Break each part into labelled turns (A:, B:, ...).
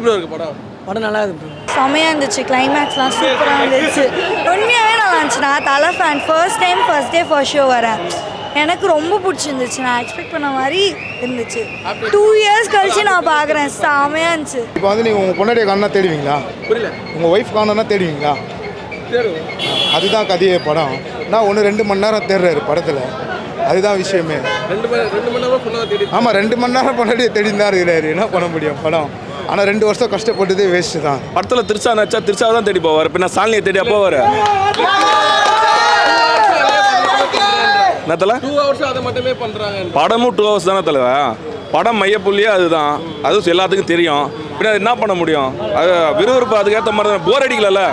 A: Bro இருக்கு படம்?
B: படம் நல்லா இருக்கு ப்ரோ.
C: செமையாக இருந்துச்சு. கிளைமேக்ஸ்லாம் சூப்பராக இருந்துச்சு. உண்மையாகவே நல்லா இருந்துச்சு. நான் தலை fan. First day first show வரேன். எனக்கு ரொம்ப பிடிச்சிருந்துச்சு. நான் எக்ஸ்பெக்ட் பண்ண மாதிரி இருந்துச்சு. 2 இயர்ஸ் கழிச்சு நான் பார்க்குறேன். செமையாக இருந்துச்சு.
D: இப்போ வந்து நீங்கள் உங்கள் பொண்டாட்டியை காணா தேடுவீங்களா?
A: புரியல.
D: உங்கள் ஒய்ஃப் காணா தேடுவீங்களா?
A: தேடுவோம்.
D: அதுதான் கதையே படம். நான் 1-2 மணி நேரம் தேடுறாரு படத்தில். அதுதான் விஷயமே.
A: 2 மணி நேரம் ஃபுல்லாக தேடி.
D: ஆமாம், 2 மணி நேரம் பொண்டாட்டியை தேடின்னு தான் இருக்கிறாரு. என்ன பண்ண முடியும் படம்? ஆனால் 2 வருஷம் கஷ்டப்பட்டதே வேஸ்ட்டு தான்.
E: படத்தில் திருச்சா நச்சா திருச்சா தான் தேடி போவார். பின்ன சாலினியை தேடி அப்போ வர என்னத்தல
A: 2 hours அதை மட்டுமே பண்ணுறாங்க.
E: படமும் 2 hours தானே தலைவா. படம் மையப்புள்ளியே அதுதான். அது எல்லாத்துக்கும் தெரியும். பின்ன என்ன பண்ண முடியும்? அது விறுவிறுப்பு அதுக்கேற்ற மாதிரி தான். போர் அடிக்கல.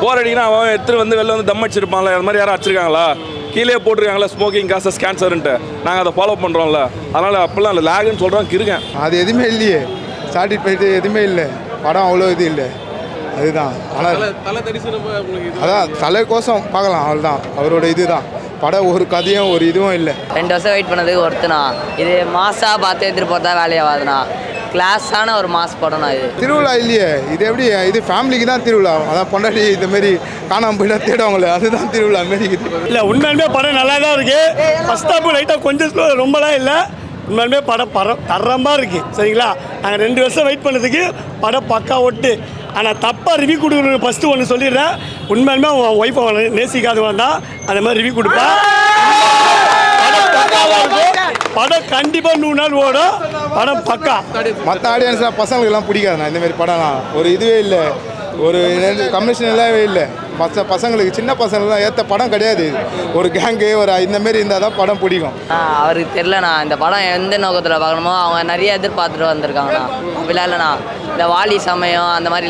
E: போர் அடிக்கினா அவன் எடுத்துகிட்டு வந்து வெளில வந்து தம் அடிச்சிருப்பான்ல. அது மாதிரி யாரும் அடிச்சிருக்காங்களா? கீழே போட்டிருக்காங்களா ஸ்மோக்கிங் காசஸ் கேன்சர்ன்ட்டு. நாங்கள் அதை ஃபாலோ பண்ணுறோம்ல. அதனால் அப்போல்லாம் இல்லை லேகுன்னு சொல்கிறோம் இருக்கேன்.
D: அது எதுவுமே இல்லையே. சாட்டிட் போயிட்டு எதுவுமே இல்லை. படம் அவ்வளோ இது இல்லை. அதுதான். ஆனால்
A: தலை தரிசனம் உங்களுக்கு
D: அதான் தலைக்கோசம் பார்க்கலாம். அவ்வளோதான் அவரோட இது தான். படம் ஒரு கதையும் ஒரு இதுவும் இல்லை.
F: 2 வருஷம் வெயிட் பண்ணதுக்கு ஒருத்தனா. இது மாசாக பார்த்து எடுத்துகிட்டு போகிறதா வேலையாகாதுண்ணா. கிளாஸான ஒரு மாஸ் படம்ண்ணா இது.
D: திருவிழா இல்லையே இது. எப்படி இது ஃபேமிலிக்கு தான் திருவிழா. அதான் பொண்டாட்டி இந்தமாரி காணாமல் போயிட்டா தேடுவாங்களே, அதுதான் திருவிழா மாரி இருக்குது.
G: இல்லை உண்மையுமே படம் நல்லா தான் இருக்குது. ஃபஸ்ட் ஹாஃப் லைட்டாக கொஞ்சம் ஸ்லோ, ரொம்பலாம் இல்லை. உண்மையுமே படம் தரமாக இருக்குது. சரிங்களா? நாங்கள் 2 வருஷம் வெயிட் பண்ணதுக்கு படம் பக்கா ஒட்டு. ஆனால் தப்பாக ரிவ்யூ கொடுக்கணும். ஃபஸ்ட்டு ஒன்று சொல்லிடுறேன். உண்மையுமே அவன் ஒய்ஃபை நேசிக்காதவன் தான் அந்த மாதிரி ரிவ்யூ கொடுப்பான். படம் பக்காவாக இருக்கும். படம் கண்டிப்பாக 100 நாள் ஓடும். படம் பக்கா.
D: மற்ற ஆடியன்ஸ்லாம் பசங்களுக்கெல்லாம் பிடிக்காதுண்ணா இந்தமாரி படம்லாம். ஒரு இதுவே இல்லை. ஒரு கமிஷன் எல்லாமே இல்லை. மற்ற பசங்களுக்கு சின்ன பசங்களுக்குலாம் ஏற்ற படம் கிடையாது. ஒரு கேங்கு ஒரு இந்தமாரி இருந்தால் தான் படம் பிடிக்கும்.
F: அவருக்கு தெரிலண்ணா இந்த படம் எந்த நோக்கத்தில் பார்க்கணுமோ அவங்க நிறைய எதிர்பார்த்துட்டு வந்திருக்காங்கண்ணா. அப்படிலாம் இல்லைண்ணா. இந்த வாலி சமயம் அந்த மாதிரி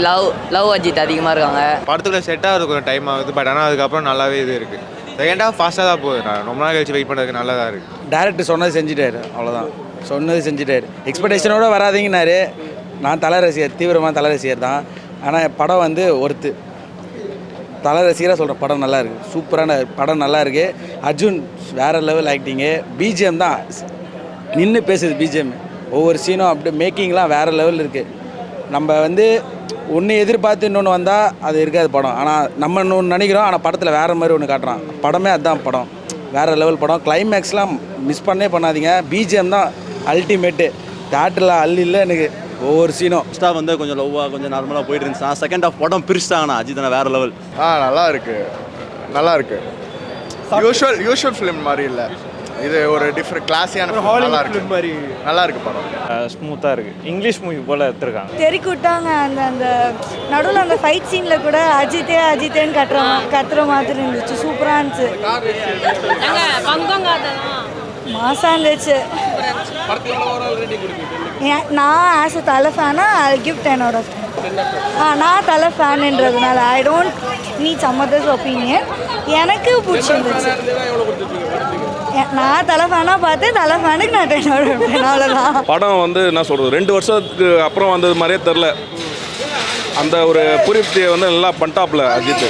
F: லவ் அஜித் அதிகமாக இருக்காங்க.
H: படத்துக்குள்ள செட்டாக இருக்கும் டைம் ஆகுது. பட் ஆனால் அதுக்கப்புறம் நல்லாவே இது இருக்குது. செகண்ட் ஹாஃப் ஃபாஸ்ட்டாக தான் போகுது. நான் ரொம்ப நாள் கழிச்சு வெயிட் பண்ணுறதுக்கு நல்லா தான் இருக்குது.
I: டேரக்டர் சொன்னது செஞ்சுட்டாரு. அவ்வளோதான். சொன்னது செஞ்சுட்டாரு. எக்ஸ்பெக்டேஷனோட வராதிங்கன்னாரு. நான் தலை ரசிகர், தீவிரமான தலை ரசிகர் தான். ஆனால் படம் வந்து ஒருத்து தலை ரசிகராக சொல்கிறேன். படம் நல்லா இருக்குது. சூப்பரான படம் நல்லா இருக்குது. அர்ஜுன் வேறு லெவல் ஆக்டிங்கு. பிஜிஎம் தான் நின்று பேசுது. பிஜிஎம் ஒவ்வொரு சீனும் அப்படியே மேக்கிங்லாம் வேறு லெவல் இருக்குது. நம்ம வந்து ஒன்று எதிர்பார்த்து இன்னொன்று வந்தால் அது இருக்காது படம். ஆனால் நம்ம இன்னொன்று நினைக்கிறோம். ஆனால் படத்தில் வேறு மாதிரி ஒன்று காட்டுறான். படமே அதுதான் படம். வேறு லெவல் படம். கிளைமேக்ஸ்லாம் மிஸ் பண்ணாதீங்க. பிஜிஎம் தான் அல்டிமேட்டு. தேட்டரில் இல்லை எனக்கு ஒவ்வொரு சீனும்.
J: ஃபஸ்ட்டாக வந்து கொஞ்சம் லவ்வாக கொஞ்சம் நார்மலாக போயிட்டு இருந்துச்சுன்னா செகண்ட் ஆஃப் படம் பிரிச்சுட்டாங்கண்ணா. அஜித் வேறு லெவல்.
D: நல்லா இருக்குது. நல்லா இருக்குது. யூஷுவல் ஃபிலிம் மாதிரி இல்லை. இது ஒரு டிஃப்ரெண்ட் கிளாஸியான நல்லா இருக்கு. மாதிரி நல்லா இருக்குது படம்.
K: ஸ்மூத்தாக இருக்குது. இங்கிலீஷ் மூவி போல் எடுத்துருக்காங்க.
C: தெறிக்குட்டாங்க. அந்த நடுவில் அந்த ஃபைட் சீனில் கூட அஜித்தேன்னு கத்துற மாதிரி இருந்துச்சு. சூப்பராக இருந்துச்சு. மாசாக இருந்துச்சு. நான் ஆஸ் அ தலை ஃபேனா ஐ கிவ் 10 out of 10. நான் தலை ஃபேனுன்றதுனால I don't need some others opinion. எனக்கு பிடிச்சிருந்துச்சு. நான் தலை ஃபேனாக பார்த்து தலை ஃபேனுக்கு நான் 10 out of 10. அவ்வளோதான்.
E: படம் வந்து என்ன சொல்கிறது 2 வருஷத்துக்கு அப்புறம் வந்தது மாதிரியே தெரில. அந்த ஒரு பூரிப்தியை வந்து நல்லா பண்ணிட்டாப்புல அஜித்.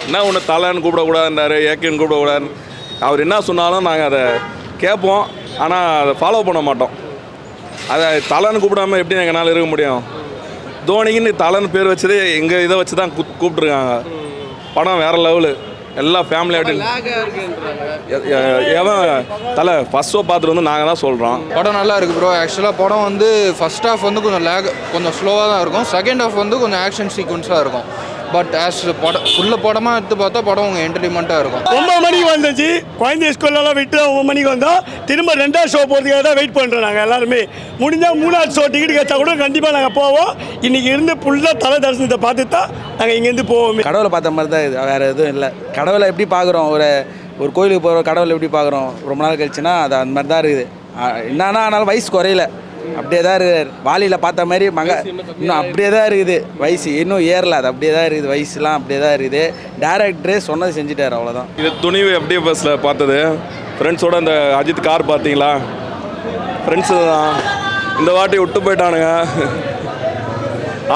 E: என்ன ஒன்று தலைன்னு கூப்பிடக்கூடாதுன்றாரு, ஏகேன்னு கூப்பிடக்கூடாது. அவர் என்ன சொன்னாலும் நாங்கள் அதை கேட்போம். ஆனால் அதை ஃபாலோ பண்ண மாட்டோம். அதை தலைன்னு கூப்பிடாமல் எப்படி எங்களால் இருக்க முடியும்? தோனிக்குன்னு தலைன்னு பேர் வச்சதே எங்கள் இதை வச்சு தான் கூப்பிட்ருக்காங்க. படம் வேறு லெவலு. எல்லா ஃபேமிலி அப்படின்னு எவன் தலை ஃபஸ்ட் ஷோ பார்த்துட்டு வந்து நாங்கள் தான் சொல்கிறோம்.
H: படம் நல்லா இருக்குது ப்ரோ. ஆக்சுவலாக படம் வந்து ஃபஸ்ட் ஹாஃப் வந்து கொஞ்சம் ஸ்லோவாக தான் இருக்கும். செகண்ட் ஹாஃப் வந்து கொஞ்சம் ஆக்ஷன் சீக்வன்ஸாக இருக்கும். பட் ஆஸ் படம் படமாக எடுத்து பார்த்தா படம் உங்கள் என்டர்டைன்மெண்ட்டாக இருக்கும்.
G: 9 மணிக்கு வந்துச்சு. குழந்தை ஸ்கூல்லலாம் விட்டு 9 மணிக்கு வந்தோம். திரும்ப 2வது ஷோ போகிறதுக்காக தான் வெயிட் பண்ணுறோம். நாங்கள் எல்லாருமே முடிஞ்சால் 3வது ஷோ டிக்கெட் கிடைச்சா கூட கண்டிப்பாக நாங்கள் போவோம். இன்றைக்கி இருந்து ஃபுல்லாக தலை தரிசனத்தை பார்த்து தான் நாங்கள் இங்கேருந்து போவோம்.
I: கடவுளை பார்த்த மாதிரி தான் இது. வேறு எதுவும் இல்லை. கடவுளை எப்படி பார்க்குறோம்? ஒரு கோயிலுக்கு போகிறோம். கடவுளை எப்படி பார்க்குறோம்? ரொம்ப நாள் கழிச்சுன்னா அது அந்த மாதிரி தான் இருக்குது. என்னன்னா ஆனாலும் வயசு குறையில. அப்படியே தான் இருக்கார். வாலியில் பார்த்த மாதிரி இன்னும் அப்படியே தான் இருக்குது. வயசு இன்னும் ஏறல. அது அப்படியே தான் இருக்குது. வயசுலாம் அப்படியே தான் இருக்குது. டேரக்டரே சொன்னது செஞ்சுட்டார். அவ்வளோதான்.
E: இது துணிவு எப்படியே பஸ்ஸில் பார்த்தது. ஃப்ரெண்ட்ஸோட அந்த அஜித் கார் பார்த்தீங்களா? ஃப்ரெண்ட்ஸு தான் இந்த வாட்டி விட்டு போயிட்டானுங்க.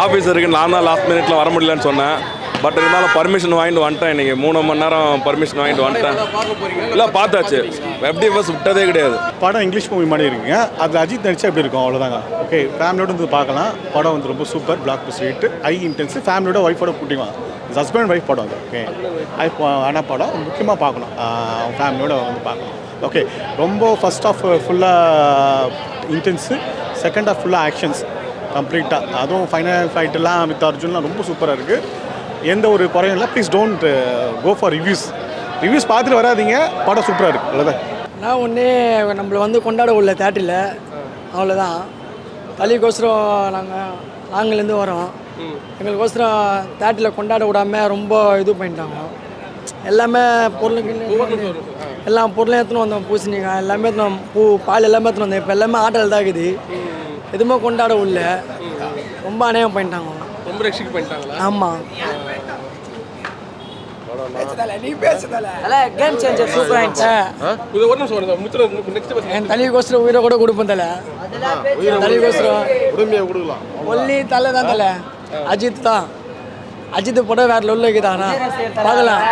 E: ஆஃபீஸருக்கு நான் தான் லாஸ்ட் மினிட்ல வர முடியலன்னு சொன்னேன். பட் இருந்தாலும் பர்மிஷன் வாங்கிட்டு வந்துட்டேன். இன்றைக்கி 3 மணி நேரம் பர்மிஷன் வாங்கிட்டு வந்துட்டேன். இல்லை பார்த்தாச்சு, எப்படி பஸ் விட்டதே கிடையாது.
B: படம் இங்கிலீஷ் மூவி மாதிரி இருக்குங்க. அது அஜித் நடிச்சா எப்படி இருக்கும் அவ்வளோதாங்க. ஓகே, ஃபேமிலியோட வந்து பார்க்கலாம். படம் வந்து ரொம்ப super, black Bastar hit, high intense. ஃபேமிலியோட ஒய்ஃபோட கூட்டிவாங்க. ஹஸ்பண்ட் அண்ட் ஒய்ஃப் படம் அது. ஓகே, ஆனால் படம் முக்கியமாக பார்க்கணும், ஃபேமிலியோட வந்து பார்க்கணும். ஓகே, ரொம்ப ஃபர்ஸ்ட் ஆஃப் ஃபுல்லாக இன்டென்ஸு, செகண்ட் ஆஃப் ஃபுல்லாக ஆக்ஷன்ஸ் கம்ப்ளீட்டாக. அதுவும் ஃபைனல் ஃபைட்டெல்லாம் வித் அர்ஜுன்லாம் ரொம்ப சூப்பராக இருக்குது. எந்த ஒரு குறையும் இல்லை. Please don't go for reviews பார்த்துட்டு வராதிங்க. படம் சூப்பராக இருக்குது. அவ்வளோதான்.
G: நான் ஒன்றே நம்மளை வந்து கொண்டாட உள்ள தேட்டரில் அவ்வளோதான். தலிக்கோசரம் நாங்கள்லேருந்து வரோம். எங்களுக்கோசரம் தேட்டரில் கொண்டாட விடாமல் ரொம்ப இது பண்ணிட்டாங்க. எல்லாமே எல்லா பொருளையும் எடுத்துன்னு வந்தோம். பூசணிக்காய் எல்லாமே எடுத்துனோம், பூ பால் எல்லாமே எடுத்துன்னு வந்தோம். இப்போ எல்லாமே ஆட்டல் தான் இருக்குது. எதுவுமே கொண்டாட உள்ள ரொம்ப அநியாயம் பண்ணிட்டாங்க.
A: ரொம்ப ரெஸ்ட்ரிக்ட் பண்ணிட்டாங்களா?
G: ஆமாம்.
F: கேம் சேஞ்சர் சூப்பர் ஆயிடுச்சு.
G: என் தலைக்கோசரம் உயிரை கூட கொடுப்பேன். தலைக்கோசரம் ஒல்லி தலை தான். தலை அஜித் தான். அஜித் படம் வேற லெவலில் இருக்குதாண்ணா, பார்க்கலாம்.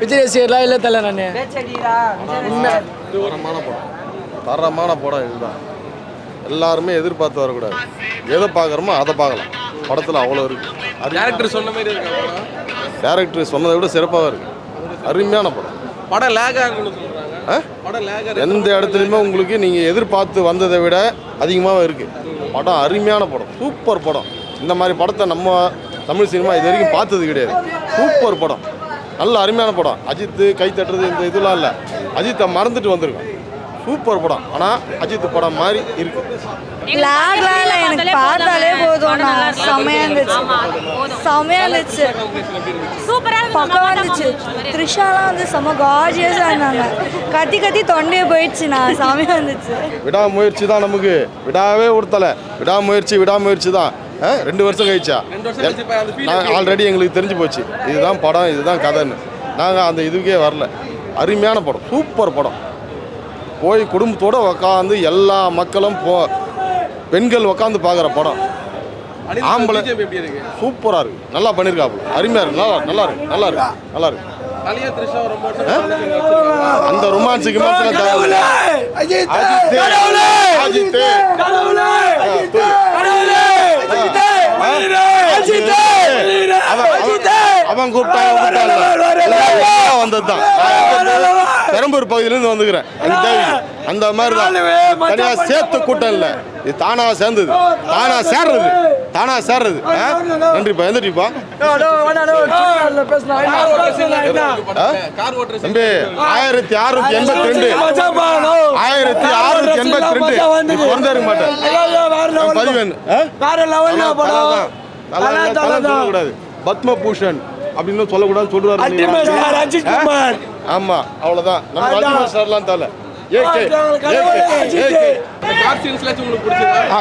G: விஜய் ரசிகர்லாம் இல்லை தலை. நான்
L: தரமான படம் இதுதான். எல்லாருமே எதிர்பார்த்து வரக்கூடாது. எதை பார்க்குறோமோ அதை பார்க்கலாம். படத்தில் அவ்வளோ இருக்குது.
A: டேரக்டர் சொன்ன மாதிரி இருக்காங்க.
L: டேரக்டர் சொன்னதை விட சிறப்பாக இருக்குது. அருமையான படம்.
A: படம் லேக் ஆகுன்னு சொல்கிறாங்க. படம் லேக்
L: எந்த இடத்துலையுமே உங்களுக்கு நீங்கள் எதிர்பார்த்து வந்ததை விட அதிகமாக இருக்குது. படம் அருமையான படம், சூப்பர் படம். இந்த மாதிரி படத்தை நம்ம தமிழ் சினிமா இது வரைக்கும் பார்த்தது கிடையாது. சூப்பர் படம், நல்ல அருமையான படம். அஜித்து கை தட்டுறது இந்த இதெல்லாம் இல்லை. அஜித்தை மறந்துட்டு வந்திருக்கோம். சூப்பர் படம். ஆனால் அஜித் படம் மாதிரி இருக்கு.
C: எனக்கு பார்த்தாலே போதும். செமையா இருந்துச்சு, செமையா இருந்துச்சு, பக்கம் வந்துச்சு. த்ரிஷாலாம் வந்து செம்ம கார்ஜியஸாக இருந்தாங்க. கத்தி கத்தி தொண்டையே போயிடுச்சு. நான் செமையா இருந்துச்சு.
L: விடாமுயற்சி தான் நமக்கு. விடாவே கொடுத்தலை. விடாமுயற்சி தான். 2 வருஷம் கழிச்சா ஆல்ரெடி எங்களுக்கு தெரிஞ்சு போச்சு இதுதான் படம், இதுதான் கதைன்னு. நாங்கள் அந்த இதுக்கே வரல. அருமையான படம், சூப்பர் படம். போய் குடும்பத்தோடு உக்காந்து எல்லா மக்களும் பெண்கள் உக்காந்து பார்க்குற படம். ஆம்பளை சூப்பராக இருக்குது. நல்லா பண்ணியிருக்காப்புல. அருமையாக இருக்குது. நல்லா இருக்கு. அந்த ரொமான்ஸுக்கு அவன் வந்ததுதான். பெரம்பூர் பகுதியிலேருந்து வந்துக்கிறேன். அந்த மாதிரி தான். தனியாக சேர்த்து கூட்டம் இல்லை, இது தானாக சேர்ந்தது. தானாக சேர்றது. நன்றிப்பா. எந்திரிப்பா தம்பி. 1682 பிறந்திருக்க மாட்டேன். பதிவேன் சொல்லக்கூடாது. பத்மபூஷன் அப்படின்னு சொல்லக்கூடாது சொல்றாரு. ஆமா, அவ்வளவுதான். நம்ம ராஜ்குமார் சார்லாம் தலை.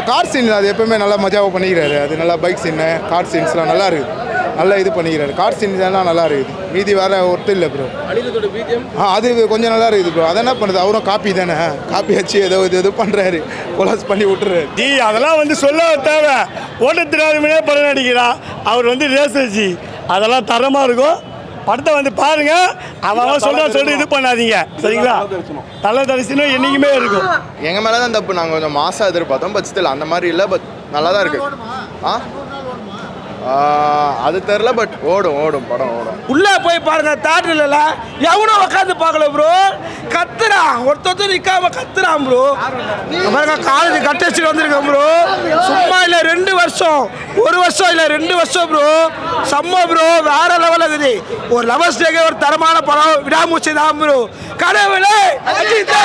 D: கார் சீன் அது எப்பவுமே நல்லா மஜாவாக பண்ணிக்கிறாரு. அது நல்லா பைக் சீனு, கார் சீன்ஸ்லாம் நல்லா இருக்குது. நல்லா இது பண்ணிக்கிறாரு. கார் சீன்ஸ் எல்லாம் நல்லா இருக்குது. மீதி வேற ஒருத்தர் இல்லை ப்ரோ. அது கொஞ்சம் நல்லா இருக்குது ப்ரோ. அதை என்ன பண்ணுறது, அவரும் காப்பி தானே. காப்பி வச்சு ஏதோ பண்ணுறாரு, கொலாஸ் பண்ணி விட்டுறாரு.
G: அதெல்லாம் வந்து சொல்ல தேவை. ஓட்டத்தினாலுமே படம் நடிக்கிறான் அவர் வந்து ரேசர்ஜி. அதெல்லாம் தரமாக இருக்கும். படத்தை வந்து பாருங்க. அவன் சொல்லி இது பண்ணாதீங்க, சரிங்களா? தலை தரிசனம் என்றைக்குமே இருக்கும்.
D: எங்கள் மேலே தான் தப்பு. நாங்கள் கொஞ்சம் மாசாக எதிர்பார்த்தோம். பட் ஸ்டில் அந்த மாதிரி இல்லை. பட் நல்லா தான் இருக்குது. அது தெரில. பட் ஓடும் படம்
G: உள்ளே போய் பாருங்க. தேட்டரில் எவனும் உட்காந்து பார்க்கல ப்ரோ. கத்துறான், ஒருத்தர் நிற்காம கத்துறான் ப்ரோ. பாருங்க, காலேஜ் கட்டடிச்சு வந்திருக்கேன் ப்ரோ. சும்மா இல்லை, 2 வருஷம், 1 வருஷம் இல்லை 2 வருஷம் ப்ரோ. செம்ம ப்ரோ, வேற லெவல் இருக்குது. ஒரு லவர்ஸ் டேக்கு ஒரு தரமான படம். விடாமூச்சி தான் ப்ரோ. கடவுளே அஜித்.